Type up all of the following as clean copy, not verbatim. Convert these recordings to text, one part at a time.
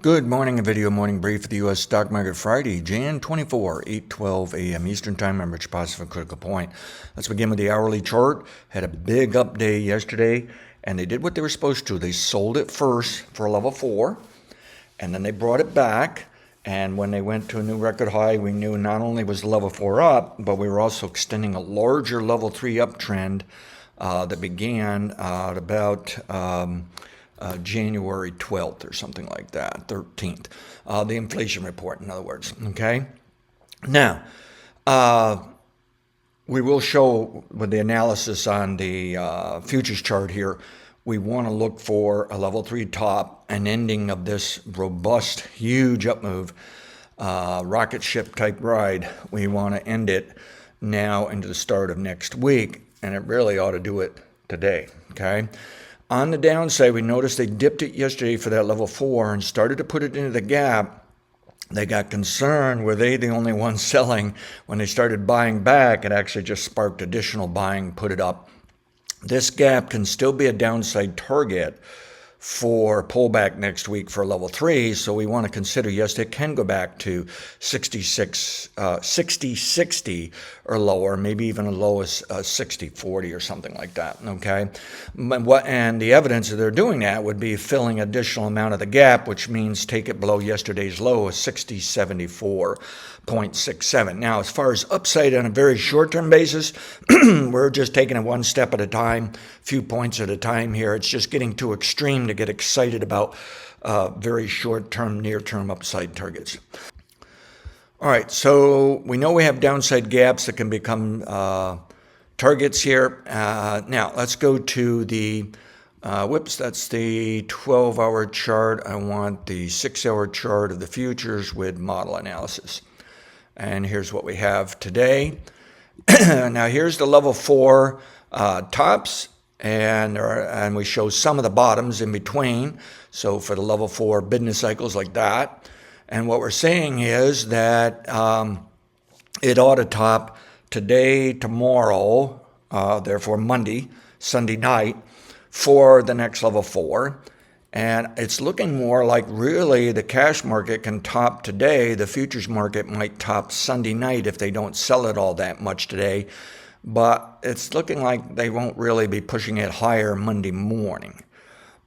Good morning, a video morning brief of the U.S. stock market Friday, Jan 24, 8:12 a.m. Eastern Time. I'm Rich Positive and Critical Point. Let's begin with the hourly chart. Had a big up day yesterday, and they did what they were supposed to. They sold it first for a level 4, and then they brought it back. And when they went to a new record high, we knew not only was the level 4 up, but we were also extending a larger level 3 uptrend that began at about January 12th or something like that, 13th. The inflation report, in other words. Okay? Now, we will show with the analysis on the futures chart here, we want to look for a level 3 top, an ending of this robust, huge up move, rocket ship type ride. We want to end it now into the start of next week, and it really ought to do it today. Okay? On the downside, we noticed they dipped it yesterday for that level 4 and started to put it into the gap. They got concerned. Were they the only ones selling? When they started buying back, it actually just sparked additional buying, put it up. This gap can still be a downside target for pullback next week for level 3. So we want to consider, yes, it can go back to 60-60 or lower, maybe even as low as 60-40 or something like that. Okay. And the evidence that they're doing that would be filling additional amount of the gap, which means take it below yesterday's low of 60.74.67. Now, as far as upside on a very short-term basis, we're just taking it one step at a time, few points at a time here. It's just getting too extreme to get excited about very short-term, near-term upside targets. All right, so we know we have downside gaps that can become targets here. Now, let's go to the, that's the 12-hour chart. I want the 6-hour chart of the futures with model analysis. And here's what we have today. Now, here's the level 4 tops. And we show some of the bottoms in between. So for the level 4 business cycles like that. And what we're saying is that it ought to top today, tomorrow, therefore Monday, Sunday night, for the next level 4. And it's looking more like really the cash market can top today. The futures market might top Sunday night if they don't sell it all that much today. But it's looking like they won't really be pushing it higher Monday morning.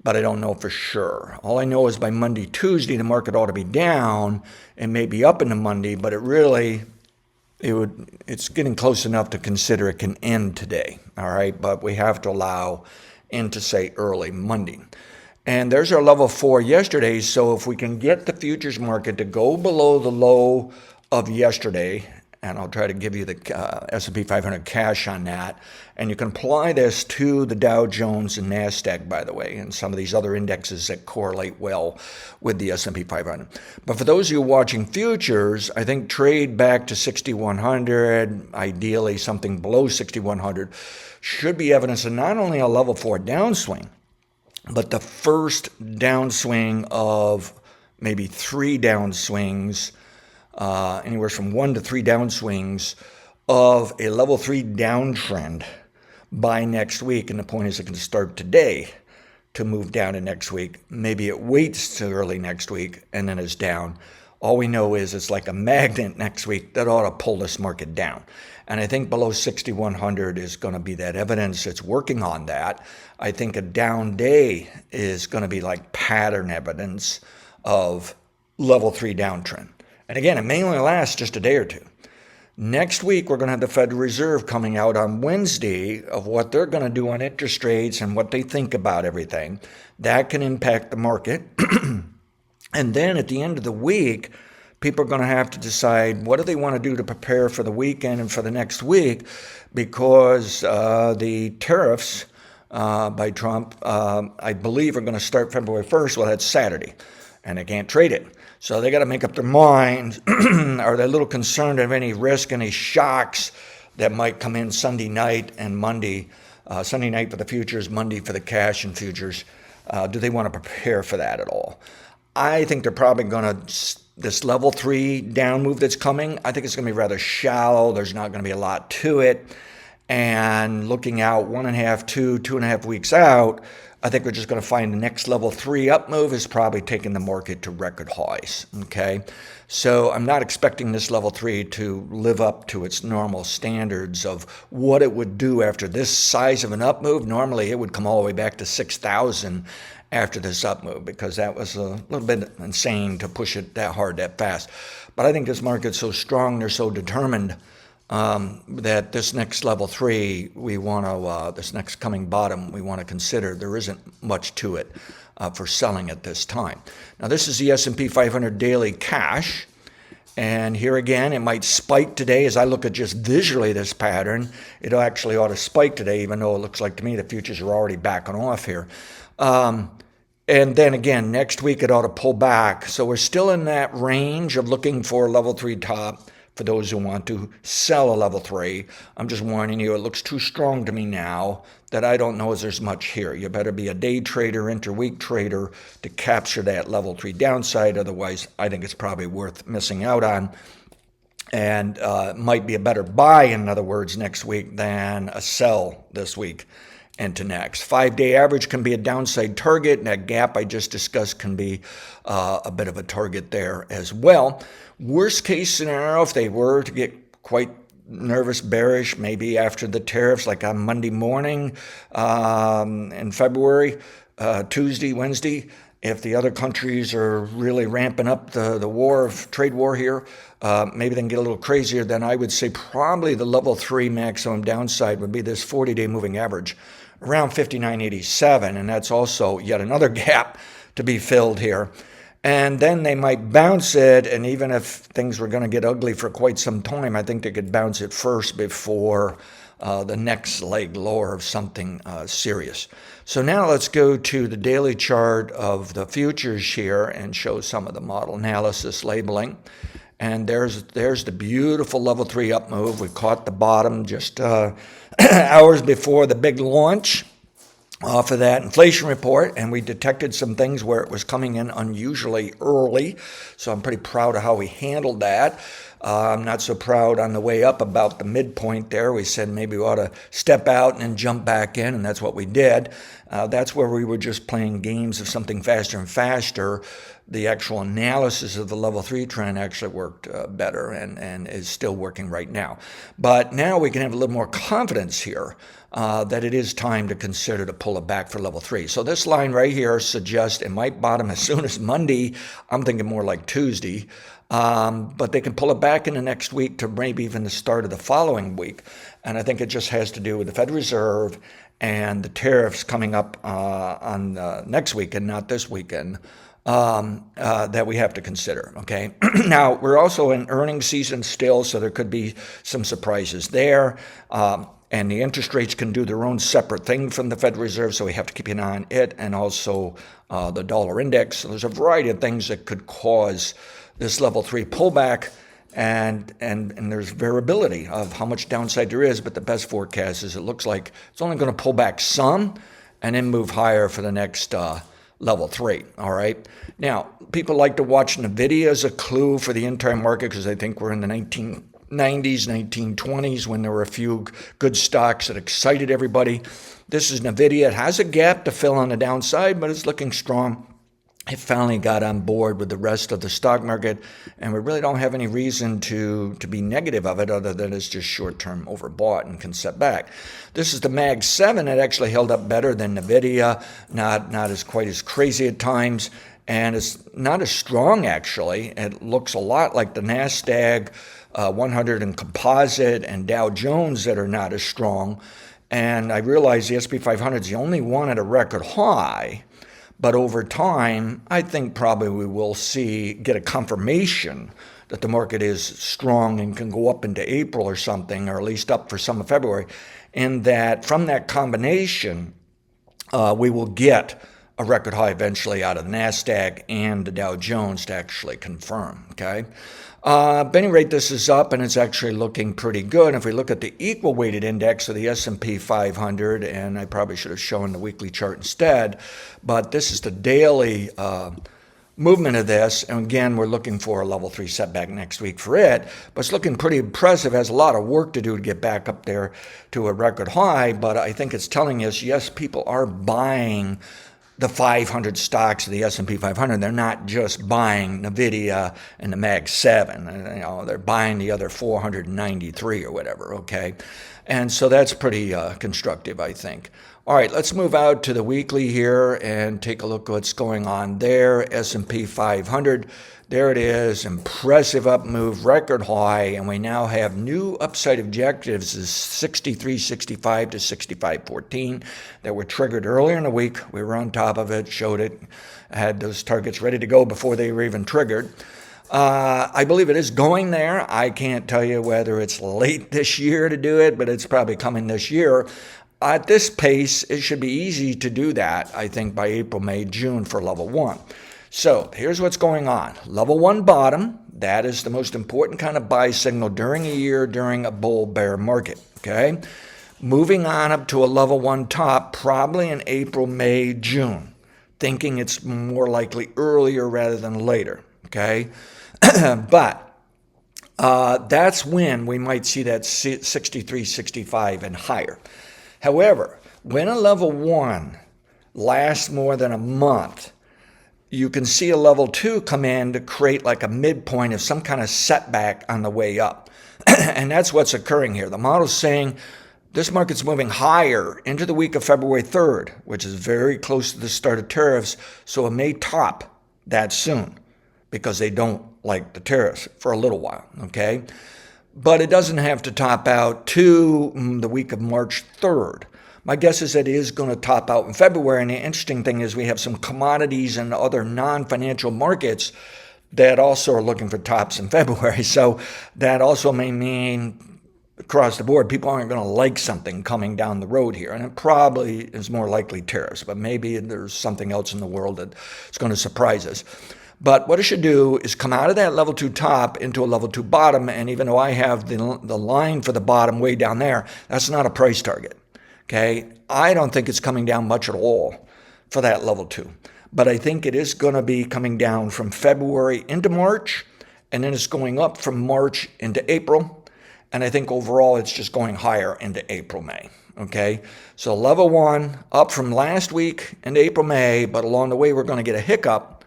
But I don't know for sure. All I know is by Monday, Tuesday, the market ought to be down and maybe up into Monday, but it's getting close enough to consider it can end today. All right, but we have to allow into, say, early Monday. And there's our level 4 yesterday. So if we can get the futures market to go below the low of yesterday, and I'll try to give you the S&P 500 cash on that. And you can apply this to the Dow Jones and NASDAQ, by the way, and some of these other indexes that correlate well with the S&P 500. But for those of you watching futures, I think trade back to 6,100, ideally something below 6,100, should be evidence of not only a level 4 downswing, but the first downswing of maybe 3 downswings, anywhere from 1 to 3 downswings of a level 3 downtrend by next week. And the point is it can start today to move down to next week. Maybe it waits till early next week and then is down. All we know is it's like a magnet next week that ought to pull this market down. And I think below 6,100 is going to be that evidence. It's working on that. I think a down day is going to be like pattern evidence of level 3 downtrend. And again, it may only last just a day or two. Next week, we're going to have the Federal Reserve coming out on Wednesday of what they're going to do on interest rates and what they think about everything. That can impact the market. And then at the end of the week, people are going to have to decide what do they want to do to prepare for the weekend and for the next week, because the tariffs by Trump, I believe, are going to start February 1st. Well, that's Saturday, and they can't trade it. So they got to make up their minds. Are they a little concerned of any risk, any shocks that might come in Sunday night and Monday? Sunday night for the futures, Monday for the cash and futures. Do they want to prepare for that at all? I think they're probably going to, this level 3 down move that's coming, I think it's going to be rather shallow. There's not going to be a lot to it. And looking out 1.5, 2.5 weeks out, I think we're just going to find the next level 3 up move is probably taking the market to record highs, okay? So I'm not expecting this level 3 to live up to its normal standards of what it would do after this size of an up move. Normally it would come all the way back to 6,000 after this up move, because that was a little bit insane to push it that hard that fast. But I think this market's so strong, they're so determined that this next level 3, we want to, this next coming bottom, we want to consider. There isn't much to it for selling at this time. Now, this is the S&P 500 daily cash. And here again, it might spike today. As I look at just visually this pattern, it actually ought to spike today, even though it looks like to me the futures are already backing off here. And then again, next week it ought to pull back. So we're still in that range of looking for a level 3 top for those who want to sell a level 3. I'm just warning you, it looks too strong to me now that I don't know if there's much here. You better be a day trader, interweek trader to capture that level 3 downside. Otherwise, I think it's probably worth missing out on. And might be a better buy, in other words, next week than a sell this week into next. 5-day average can be a downside target, and that gap I just discussed can be a bit of a target there as well. Worst case scenario, if they were to get quite nervous, bearish, maybe after the tariffs, like on Monday morning in February, Tuesday, Wednesday, if the other countries are really ramping up the trade war here, maybe they can get a little crazier, then I would say probably the level 3 maximum downside would be this 40-day moving average around 59.87, and that's also yet another gap to be filled here. And then they might bounce it, and even if things were going to get ugly for quite some time, I think they could bounce it first before the next leg lower of something serious. So now let's go to the daily chart of the futures here and show some of the model analysis labeling. And there's the beautiful level 3 up move. We caught the bottom just hours before the big launch off of that inflation report, and we detected some things where it was coming in unusually early. So I'm pretty proud of how we handled that. I'm not so proud on the way up about the midpoint there. We said maybe we ought to step out and then jump back in, and that's what we did. That's where we were just playing games of something faster and faster. The actual analysis of the level 3 trend actually worked better and is still working right now. But now we can have a little more confidence here that it is time to consider to pull it back for level 3. So this line right here suggests it might bottom as soon as Monday. I'm thinking more like Tuesday. But they can pull it back in the next week to maybe even the start of the following week. And I think it just has to do with the Fed Reserve and the tariffs coming up on next weekend, not this weekend, that we have to consider, okay? Now, we're also in earnings season still, so there could be some surprises there. And the interest rates can do their own separate thing from the Fed Reserve, so we have to keep an eye on it, and also the dollar index. So there's a variety of things that could cause this level 3 pullback, and there's variability of how much downside there is, but the best forecast is it looks like it's only going to pull back some and then move higher for the next level 3, all right? Now, people like to watch NVIDIA as a clue for the entire market because they think we're in the 1990s, 1920s when there were a few good stocks that excited everybody. This is NVIDIA. It has a gap to fill on the downside, but it's looking strong. It finally got on board with the rest of the stock market, and we really don't have any reason to be negative of it other than it's just short-term overbought and can set back. This is the Mag 7. It actually held up better than NVIDIA, not as quite as crazy at times, and it's not as strong, actually. It looks a lot like the NASDAQ 100 and Composite and Dow Jones that are not as strong. And I realize the S&P 500 is the only one at a record high. But over time, I think probably we will get a confirmation that the market is strong and can go up into April or something, or at least up for some of February, and that from that combination, we will get a record high eventually out of the NASDAQ and the Dow Jones to actually confirm, okay? At any rate, this is up, and it's actually looking pretty good. If we look at the equal weighted index of the S&P 500, and I probably should have shown the weekly chart instead, but this is the daily movement of this. And again, we're looking for a level 3 setback next week for it, but it's looking pretty impressive. It has a lot of work to do to get back up there to a record high, but I think it's telling us, yes, people are buying the 500 stocks of the S&P 500. They're not just buying NVIDIA and the Mag 7. They're buying the other 493 or whatever, okay? And so that's pretty constructive, I think. All right, let's move out to the weekly here and take a look at what's going on there. S&P 500, there it is, impressive up move, record high, and we now have new upside objectives is 63.65 to 65.14 that were triggered earlier in the week. We were on top of it, showed it, had those targets ready to go before they were even triggered. I believe it is going there. I can't tell you whether it's late this year to do it, but it's probably coming this year. At this pace, it should be easy to do that, I think, by April, May, June for level 1. So here's what's going on. Level 1 bottom, that is the most important kind of buy signal during a year, during a bull bear market, okay? Moving on up to a level 1 top, probably in April, May, June, thinking it's more likely earlier rather than later, okay? But that's when we might see that 63, 65 and higher. However, when a level 1 lasts more than a month, you can see a level 2 come in to create like a midpoint of some kind of setback on the way up. And that's what's occurring here. The model's saying this market's moving higher into the week of February 3rd, which is very close to the start of tariffs, so it may top that soon because they don't like the tariffs for a little while, okay? But it doesn't have to top out to the week of March 3rd. My guess is that it is going to top out in February. And the interesting thing is we have some commodities and other non-financial markets that also are looking for tops in February. So that also may mean across the board, people aren't going to like something coming down the road here. And it probably is more likely tariffs, but maybe there's something else in the world that's going to surprise us. But what it should do is come out of that level 2 top into a level 2 bottom. And even though I have the line for the bottom way down there, that's not a price target. Okay. I don't think it's coming down much at all for that level 2. But I think it is going to be coming down from February into March. And then it's going up from March into April. And I think overall it's just going higher into April, May. Okay. So level 1 up from last week into April, May. But along the way, we're going to get a hiccup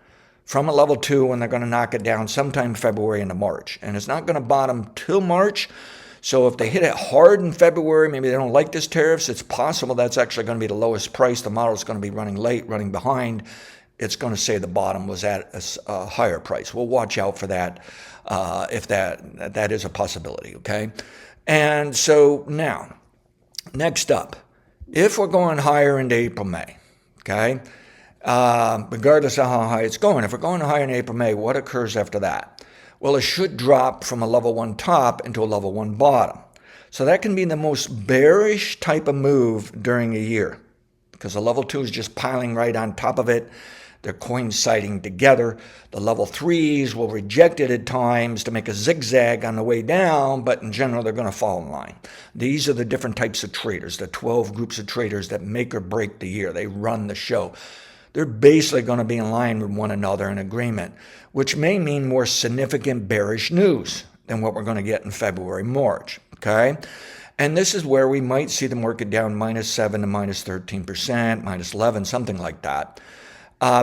from a level 2, and they're going to knock it down sometime February into March. And it's not going to bottom till March. So if they hit it hard in February, maybe they don't like this tariffs, it's possible that's actually going to be the lowest price. The model is going to be running late, running behind. It's going to say the bottom was at a higher price. We'll watch out for that if that is a possibility, okay? And so now, next up, if we're going higher into April, May, okay? Regardless of how high it's going. If we're going higher in April, May, what occurs after that? Well, it should drop from a level 1 top into a level 1 bottom. So that can be the most bearish type of move during a year because the level 2 is just piling right on top of it. They're coinciding together. The level 3s will reject it at times to make a zigzag on the way down, but in general, they're going to fall in line. These are the different types of traders, the 12 groups of traders that make or break the year. They run the show. They're basically going to be in line with one another in agreement, which may mean more significant bearish news than what we're going to get in February, March, okay? And this is where we might see the market down -7 to -13%, -11, something like that,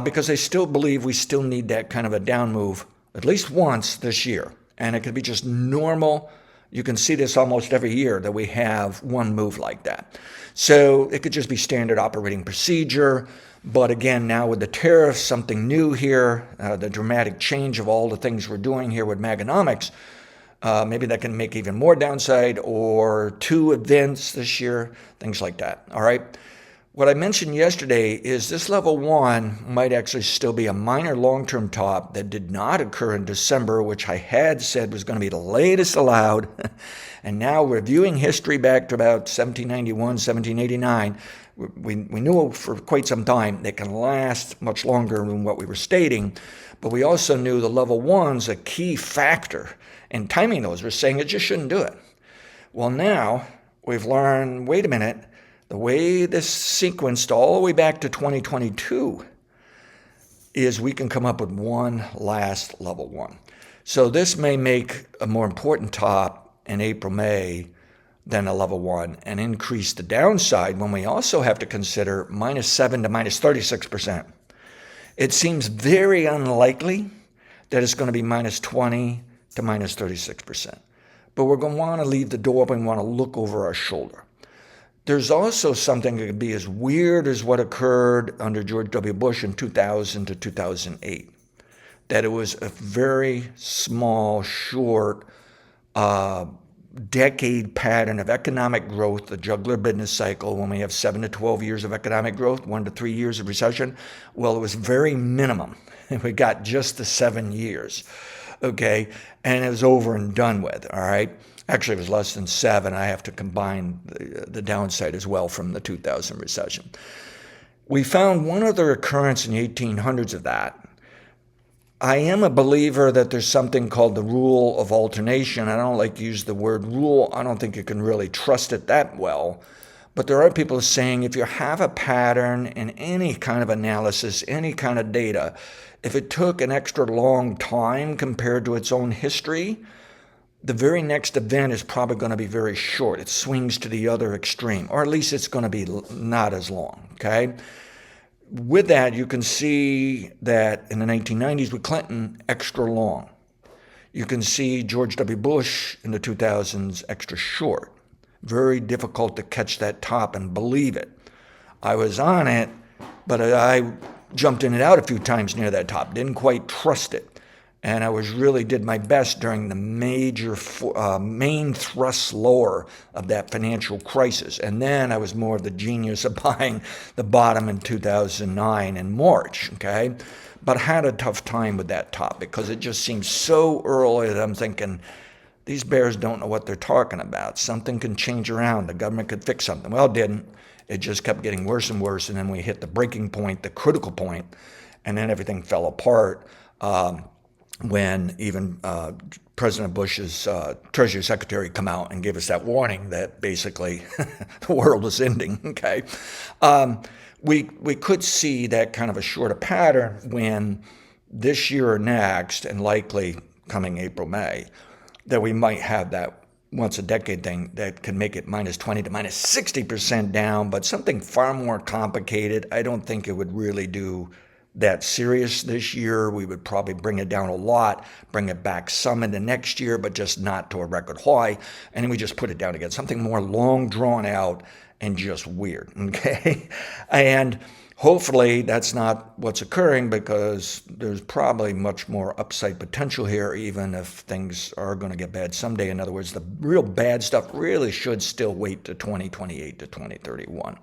because I still believe we still need that kind of a down move at least once this year. And it could be just normal. You can see this almost every year that we have one move like that. So it could just be standard operating procedure. But again, now with the tariffs, something new here, the dramatic change of all the things we're doing here with Maganomics, maybe that can make even more downside or 2 events this year, things like that. All right. What I mentioned yesterday is this level 1 might actually still be a minor long-term top that did not occur in December, which I had said was going to be the latest allowed. And now reviewing history back to about 1791, 1789, we knew for quite some time they can last much longer than what we were stating, but we also knew the level 1's a key factor in timing those. We're saying it just shouldn't do it. Well, now we've learned, wait a minute, the way this sequenced all the way back to 2022, is we can come up with one last level one. So this may make a more important top in April, May than a level one and increase the downside when we also have to consider -7 to -36%. It seems very unlikely that it's going to be -20 to -36%. But we're going to want to leave the door open. We want to look over our shoulder. There's also something that could be as weird as what occurred under George W. Bush in 2000 to 2008. That it was a very small, short, decade pattern of economic growth, the juggler business cycle, when we have 7 to 12 years of economic growth, 1 to 3 years of recession. Well, it was very minimum. We got just the 7 years, okay? And it was over and done with, all right? Actually, it was less than 7. I have to combine the downside as well from the 2000 recession. We found one other occurrence in the 1800s of that. I am a believer that there's something called the rule of alternation. I don't like to use the word rule. I don't think you can really trust it that well. But there are people saying if you have a pattern in any kind of analysis, any kind of data, if it took an extra long time compared to its own history, the very next event is probably going to be very short. It swings to the other extreme, or at least it's going to be not as long, okay? With that, you can see that in the 1990s with Clinton, extra long. You can see George W. Bush in the 2000s, extra short. Very difficult to catch that top and believe it. I was on it, but I jumped in and out a few times near that top. Didn't quite trust it. And I did my best during the major main thrust lower of that financial crisis. And then I was more of the genius of buying the bottom in 2009 in March, okay? But I had a tough time with that top because it just seemed so early that I'm thinking, these bears don't know what they're talking about. Something can change around. The government could fix something. Well, it didn't. It just kept getting worse and worse. And then we hit the breaking point, the critical point, and then everything fell apart. When even President Bush's Treasury Secretary come out and give us that warning that basically the world was ending, okay? We could see that kind of a shorter pattern when this year or next, and likely coming April, May, that we might have that once a decade thing that can make it -20 to -60% down, but something far more complicated. I don't think it would really do that serious this year. We would probably bring it down a lot, bring it back some in the next year, but just not to a record high. And then we just put it down again, something more long drawn out and just weird, okay? And hopefully that's not what's occurring because there's probably much more upside potential here, even if things are going to get bad someday. In other words, the real bad stuff really should still wait to 2028 to 2031.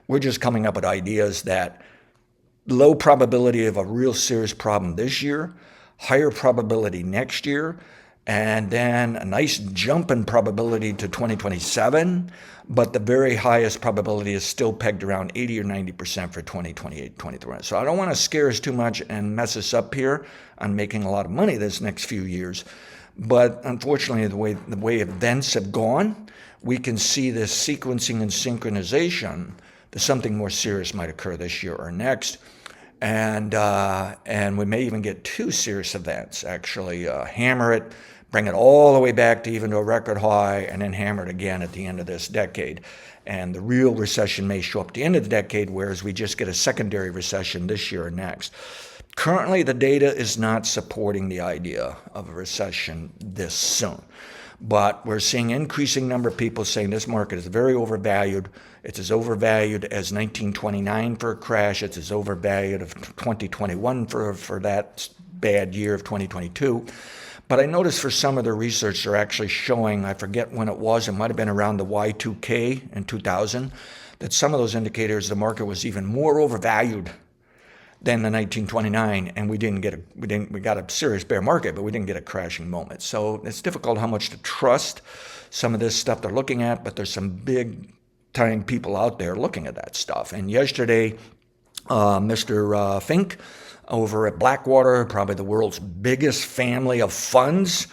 We're just coming up with ideas that low probability of a real serious problem this year, higher probability next year, and then a nice jump in probability to 2027, but the very highest probability is still pegged around 80 or 90% for 2028, 2031. So I don't want to scare us too much and mess us up here on making a lot of money this next few years. But unfortunately, the way events have gone, we can see this sequencing and synchronization that something more serious might occur this year or next. And we may even get 2 serious events, actually hammer it, bring it all the way back to even to a record high, and then hammer it again at the end of this decade. And the real recession may show up at the end of the decade, whereas we just get a secondary recession this year or next. Currently, the data is not supporting the idea of a recession this soon. But we're seeing an increasing number of people saying this market is very overvalued. It's as overvalued as 1929 for a crash. It's as overvalued as 2021 for that bad year of 2022. But I noticed for some of the research, they're actually showing, I forget when it was, it might have been around the Y2K in 2000, that some of those indicators, the market was even more overvalued than the 1929, and we got a serious bear market, but we didn't get a crashing moment. So it's difficult how much to trust some of this stuff they're looking at, but there's some big time people out there looking at that stuff. And yesterday, Mr. Fink over at Blackwater, probably the world's biggest family of funds,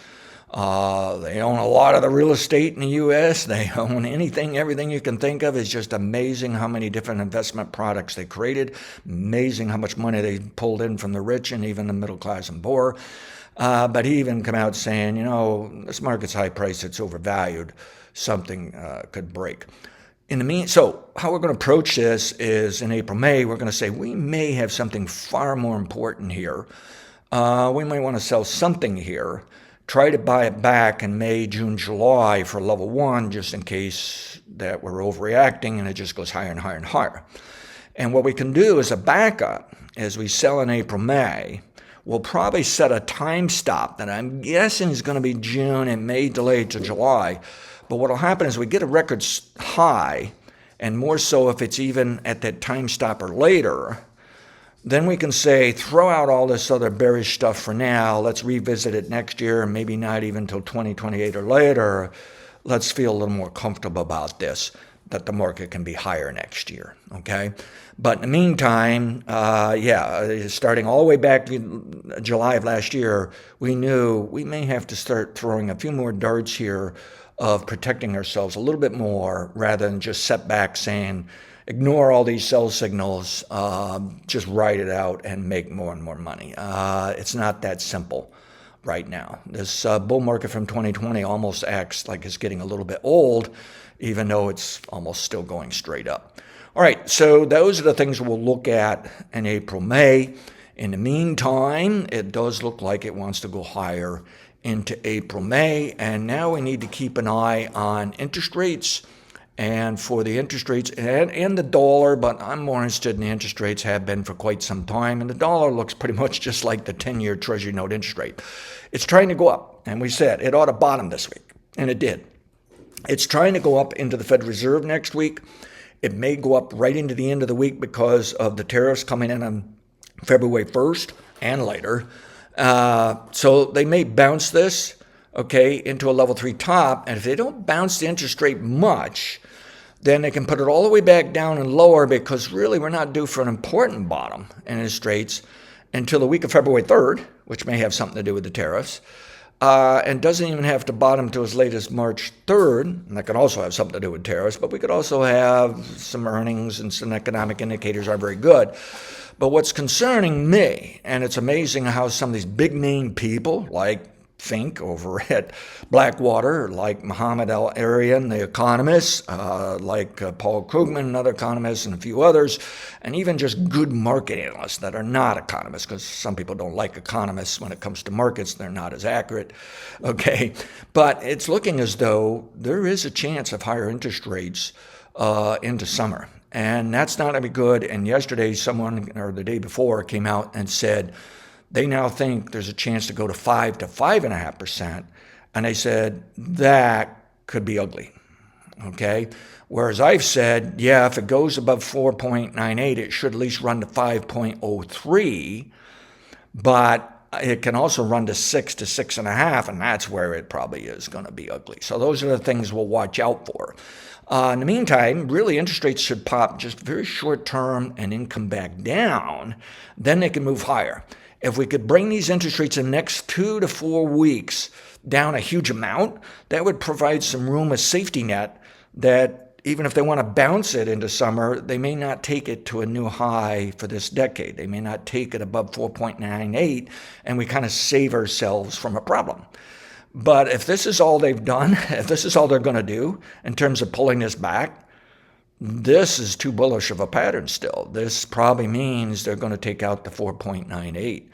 They own a lot of the real estate in the U.S. They own everything you can think of. It's just amazing how many different investment products they created. Amazing how much money they pulled in from the rich and even the middle class and poor. But he even come out saying, this market's high price, it's overvalued. Something could break. So how we're going to approach this is in April, May, we're going to say we may have something far more important here. We might want to sell something here. Try to buy it back in May, June, July for level 1, just in case that we're overreacting and it just goes higher and higher and higher. And what we can do as a backup, as we sell in April, May, we'll probably set a time stop that I'm guessing is going to be June and may delay to July. But what will happen is we get a record high, and more so if it's even at that time stop or later, then we can say, throw out all this other bearish stuff for now. Let's revisit it next year, and maybe not even until 2028 or later. Let's feel a little more comfortable about this, that the market can be higher next year, okay? But in the meantime, starting all the way back to July of last year, we knew we may have to start throwing a few more darts here of protecting ourselves a little bit more rather than just set back saying, ignore all these sell signals, just ride it out and make more and more money. It's not that simple right now. This bull market from 2020 almost acts like it's getting a little bit old, even though it's almost still going straight up. All right, so those are the things we'll look at in April, May. In the meantime, it does look like it wants to go higher into April, May, and now we need to keep an eye on interest rates. And for the interest rates and the dollar, but I'm more interested in the interest rates, have been for quite some time. And the dollar looks pretty much just like the 10-year Treasury note interest rate. It's trying to go up. And we said it ought to bottom this week. And it did. It's trying to go up into the Federal Reserve next week. It may go up right into the end of the week because of the tariffs coming in on February 1st and later. So they may bounce this, into a level 3 top. And if they don't bounce the interest rate much, then they can put it all the way back down and lower, because really we're not due for an important bottom in interest rates until the week of February 3rd, which may have something to do with the tariffs, and doesn't even have to bottom to as late as March 3rd, and that can also have something to do with tariffs, but we could also have some earnings and some economic indicators are very good. But what's concerning me, and it's amazing how some of these big name people like Fink over at Blackwater, like Mohamed El-Erian, the economist, like Paul Krugman, another economist, and a few others, and even just good market analysts that are not economists, because some people don't like economists when it comes to markets. They're not as accurate, okay? But it's looking as though there is a chance of higher interest rates into summer, and that's not going to be good. And yesterday, someone, or the day before, came out and said, they now think there's a chance to go to 5 to 5.5%. And they said that could be ugly. Okay. Whereas I've said, if it goes above 4.98, it should at least run to 5.03. But it can also run to 6 to 6.5. And that's where it probably is going to be ugly. So those are the things we'll watch out for. In the meantime, really interest rates should pop just very short term and then come back down. Then they can move higher. If we could bring these interest rates in the next 2 to 4 weeks down a huge amount, that would provide some room, a safety net, that even if they want to bounce it into summer, they may not take it to a new high for this decade. They may not take it above 4.98, and we kind of save ourselves from a problem. But if this is all they've done, if this is all they're going to do in terms of pulling this back, this is too bullish of a pattern still. This probably means they're going to take out the 4.98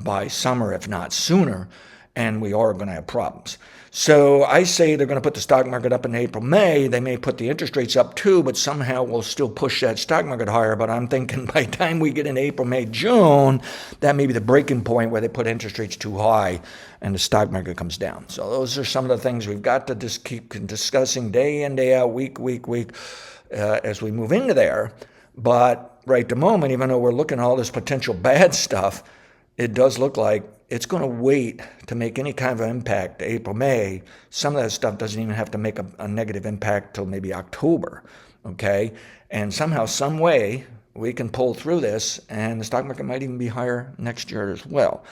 by summer, if not sooner, and we are going to have problems. So I say they're going to put the stock market up in April, May. They may put the interest rates up too, but somehow we'll still push that stock market higher. But I'm thinking by the time we get in April, May, June, that may be the breaking point where they put interest rates too high and the stock market comes down. So those are some of the things we've got to just keep discussing day in, day out, week, as we move into there. But right at the moment, even though we're looking at all this potential bad stuff, it does look like it's going to wait to make any kind of impact to April, May. Some of that stuff doesn't even have to make a negative impact till maybe October, okay? And somehow, some way, we can pull through this, and the stock market might even be higher next year as well.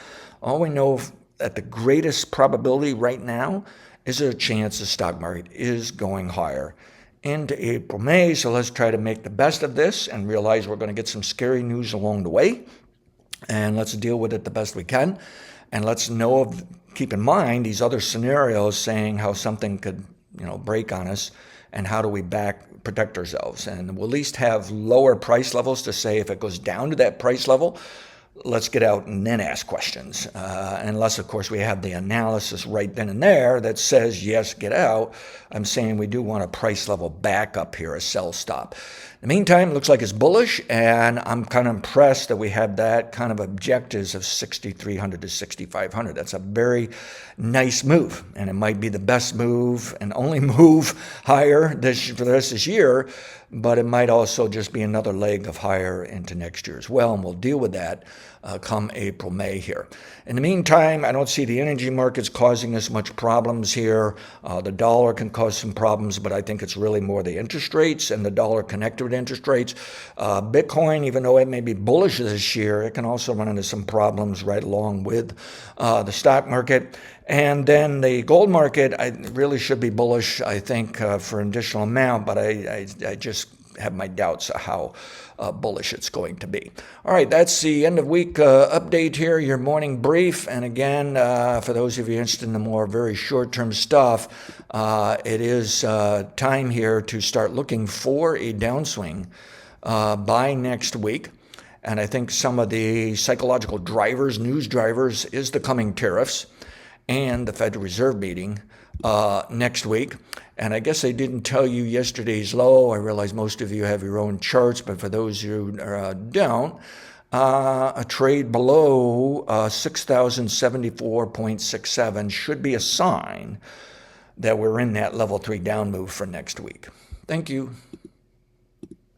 All we know at the greatest probability right now is there a chance the stock market is going higher into April, May. So let's try to make the best of this and realize we're going to get some scary news along the way. And let's deal with it the best we can. And let's keep in mind these other scenarios saying how something could, break on us, and how do we protect ourselves. And we'll at least have lower price levels to say if it goes down to that price level, let's get out and then ask questions. Unless, of course, we have the analysis right then and there that says, yes, get out. I'm saying we do want a price level back up here, a sell stop. In the meantime, it looks like it's bullish, and I'm kind of impressed that we have that kind of objectives of 6,300 to 6,500. That's a very nice move, and it might be the best move and only move higher for the rest of this year, but it might also just be another leg of higher into next year as well, and we'll deal with that come April, May here. In the meantime, I don't see the energy markets causing us much problems here. The dollar can cause some problems, but I think it's really more the interest rates and the dollar connected with interest rates. Bitcoin, even though it may be bullish this year, it can also run into some problems right along with the stock market. And then the gold market, I really should be bullish, I think, for an additional amount, but I just have my doubts of how bullish it's going to be. All right, that's the end of week update here, your morning brief. And again, for those of you interested in the more very short-term stuff, it is time here to start looking for a downswing by next week. And I think some of the psychological drivers, news drivers, is the coming tariffs and the Federal Reserve meeting next week. And I guess I didn't tell you yesterday's low. I realize most of you have your own charts, but for those who don't, a trade below 6,074.67 should be a sign that we're in that level 3 down move for next week. Thank you.